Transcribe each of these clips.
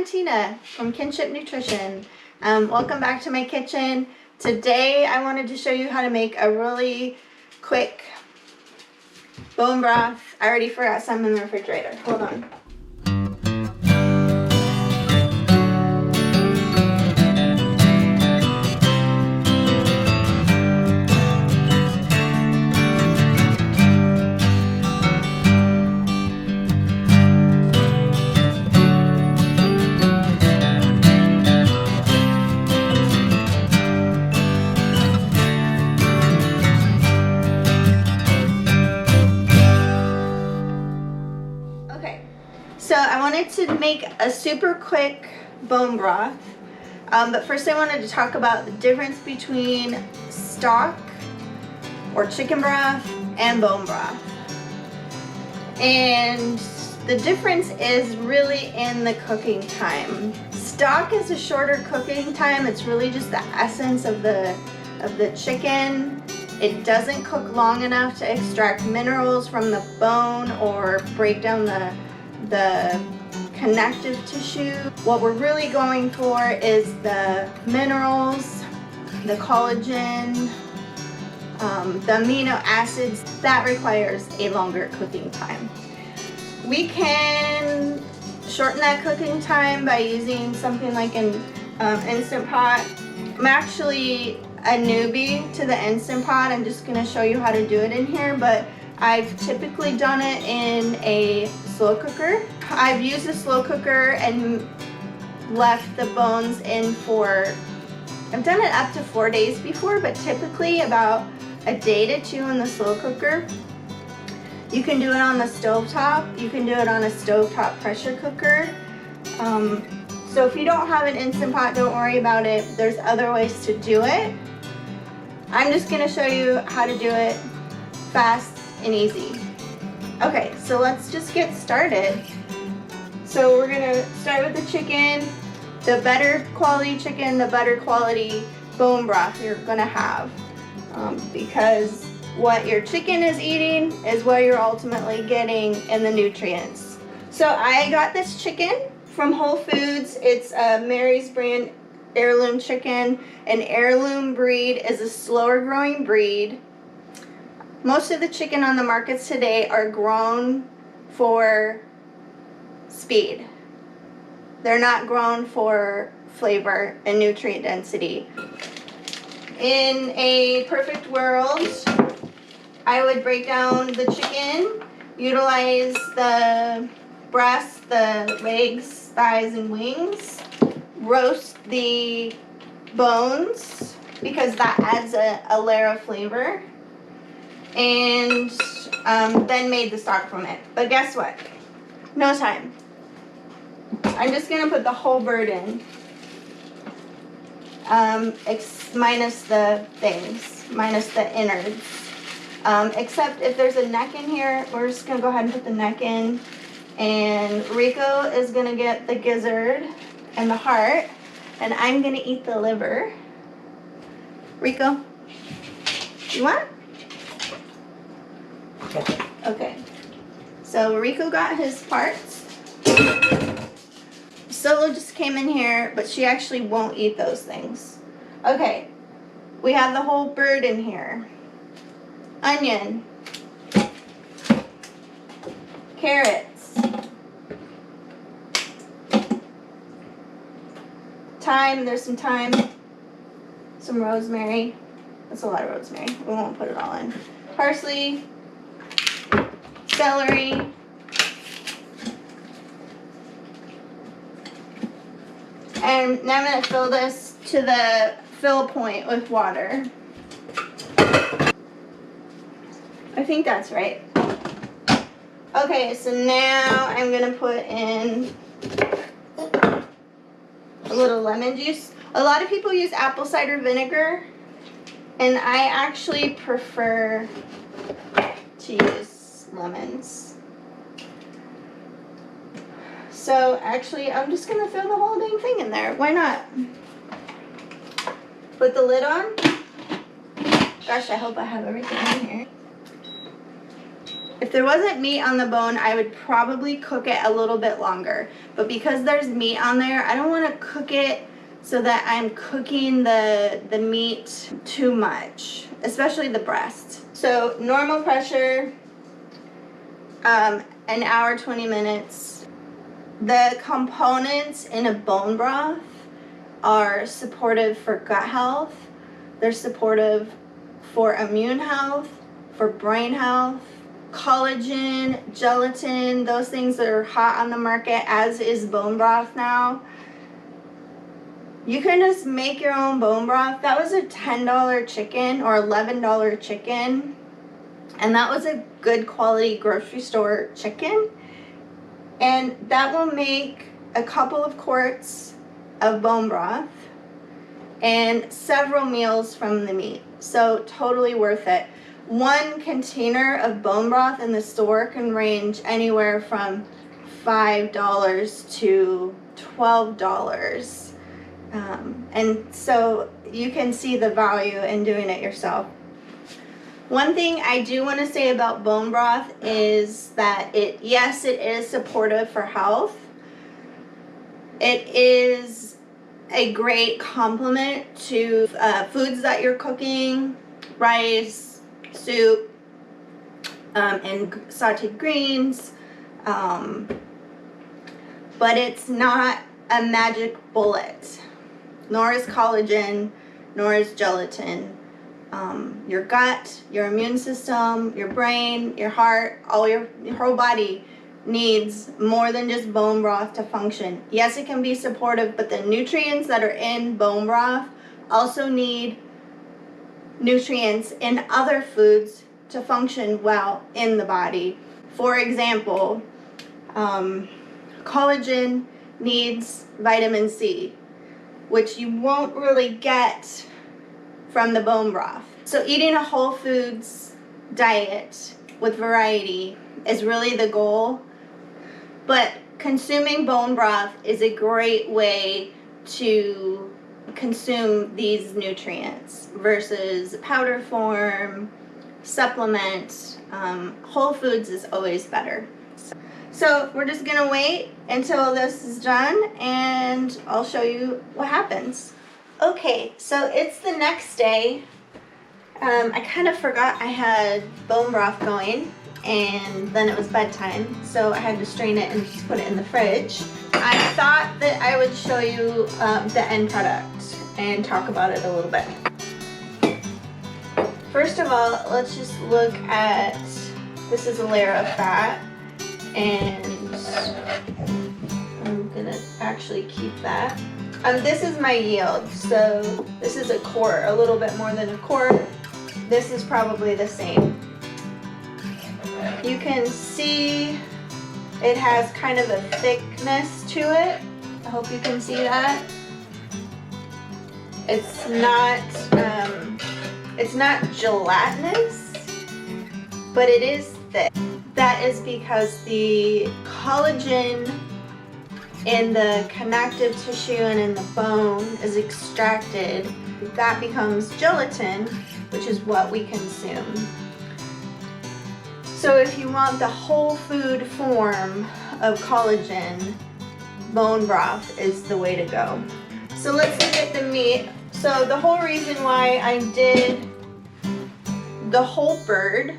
I'm Tina from Kinship Nutrition. Welcome back to my kitchen. Today I wanted to show you how to make a really quick bone broth. I already forgot some in the refrigerator. Hold on. So I wanted to make a super quick bone broth, but first I wanted to talk about the difference between stock or chicken broth and bone broth. And the difference is really in the cooking time. Stock is a shorter cooking time. It's really just the essence of the chicken. It doesn't cook long enough to extract minerals from the bone or break down the connective tissue. What we're really going for is the minerals, the collagen, the amino acids. That requires a longer cooking time. We can shorten that cooking time by using something like an Instant Pot. I'm actually a newbie to the Instant Pot. I'm just going to show you how to do it in here, but I've typically done it in a slow cooker. I've used a slow cooker and left the bones in for, I've done it up to 4 days before, but typically about a day to 2 in the slow cooker. You can do it on the stovetop. You can do it on a stovetop pressure cooker. So if you don't have an Instant Pot, don't worry about it. There's other ways to do it. I'm just gonna show you how to do it fast and easy. Okay, so let's just get started. So we're gonna start with the chicken. The better quality chicken, the better quality bone broth you're gonna have, because what your chicken is eating is what you're ultimately getting in the nutrients. So I got this chicken from Whole Foods. It's a Mary's brand heirloom chicken. An heirloom breed is a slower growing breed. Most of the chicken on the markets today are grown for speed. They're not grown for flavor and nutrient density. In a perfect world, I would break down the chicken, utilize the breasts, the legs, thighs, and wings, roast the bones because that adds a layer of flavor, and then made the stock from it. But guess what? No time. I'm just gonna put the whole bird in, minus the things, minus the innards. Except if there's a neck in here, we're just gonna go ahead and put the neck in. And Rico is gonna get the gizzard and the heart, and I'm gonna eat the liver. Rico, you want? Okay, so Rico got his parts. Solo just came in here, but she actually won't eat those things. Okay, we have the whole bird in here. Onion, carrots, thyme, there's some thyme, some rosemary. That's a lot of rosemary. We won't put it all in. Parsley, celery, and now I'm going to fill this to the fill point with water. I think that's right. Okay, so now I'm going to put in a little lemon juice. A lot of people use apple cider vinegar, and I actually prefer to use lemons. So actually, I'm just gonna throw the whole dang thing in there. Why not? Put the lid on. Gosh, I hope I have everything in here. If there wasn't meat on the bone, I would probably cook it a little bit longer. But because there's meat on there, I don't want to cook it so that I'm cooking the meat too much, especially the breast. So normal pressure, an hour, 20 minutes. The components in a bone broth are supportive for gut health. They're supportive for immune health, for brain health. Collagen, gelatin, those things that are hot on the market, as is bone broth now. You can just make your own bone broth. That was a $10 chicken or $11 chicken, and that was a good quality grocery store chicken, and that will make a couple of quarts of bone broth and several meals from the meat. So totally worth it. One container of bone broth in the store can range anywhere from $5 to $12. And so you can see the value in doing it yourself. One thing I do want to say about bone broth is that yes, it is supportive for health. It is a great complement to foods that you're cooking, rice, soup, and sauteed greens, but it's not a magic bullet, nor is collagen, nor is gelatin. Your gut, your immune system, your brain, your heart, your whole body needs more than just bone broth to function. Yes, it can be supportive, but the nutrients that are in bone broth also need nutrients in other foods to function well in the body. For example, collagen needs vitamin C, which you won't really get from the bone broth. So eating a whole foods diet with variety is really the goal, but consuming bone broth is a great way to consume these nutrients versus powder form, supplement. Whole foods is always better. So we're just gonna wait until this is done and I'll show you what happens. Okay, so it's the next day. I kind of forgot I had bone broth going, and then it was bedtime, so I had to strain it and just put it in the fridge. I thought that I would show you the end product and talk about it a little bit. First of all, let's just look at, this is a layer of fat, and I'm gonna actually keep that. This is my yield, so this is a quart, a little bit more than a quart. This is probably the same. You can see it has kind of a thickness to it. I hope you can see that. It's not gelatinous, but it is thick. That is because the collagen in the connective tissue and in the bone is extracted. That becomes gelatin, which is what we consume. So if you want the whole food form of collagen, bone broth is the way to go. So let's look at the meat. So the whole reason why I did the whole bird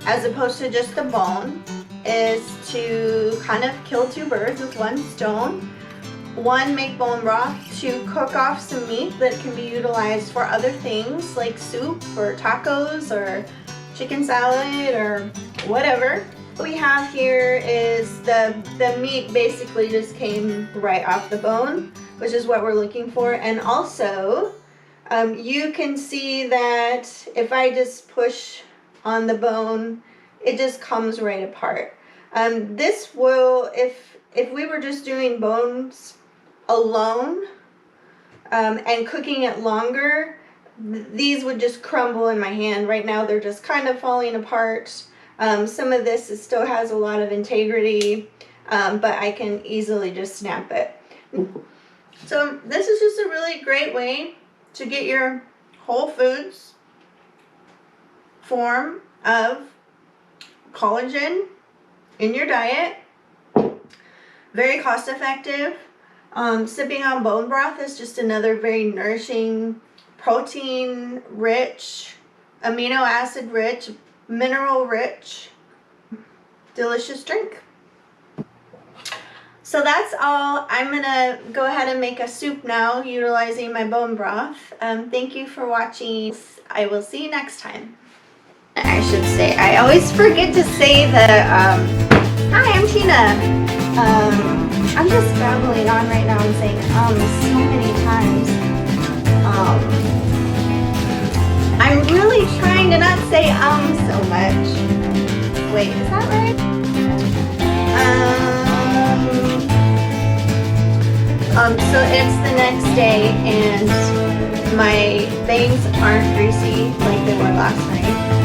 as opposed to just the bone is to kind of kill two birds with one stone. One, make bone broth. Two, cook off some meat that can be utilized for other things like soup or tacos or chicken salad or whatever. What we have here is the meat basically just came right off the bone, which is what we're looking for. And also, you can see that if I just push on the bone, it just comes right apart. This will, if we were just doing bones alone and cooking it longer, these would just crumble in my hand. Right now they're just kind of falling apart. Some of this still has a lot of integrity, but I can easily just snap it. So this is just a really great way to get your whole foods form of collagen in your diet. Very cost effective. Sipping on bone broth is just another very nourishing, protein rich, amino acid rich, mineral rich, delicious drink. So that's all. I'm gonna go ahead and make a soup now utilizing my bone broth. Thank you for watching. I will see you next time. I should say, I always forget to say the, hi, I'm Tina. I'm just babbling on right now and saying so many times. I'm really trying to not say so much. Wait, is that right? So it's the next day and my bangs aren't greasy like they were last night.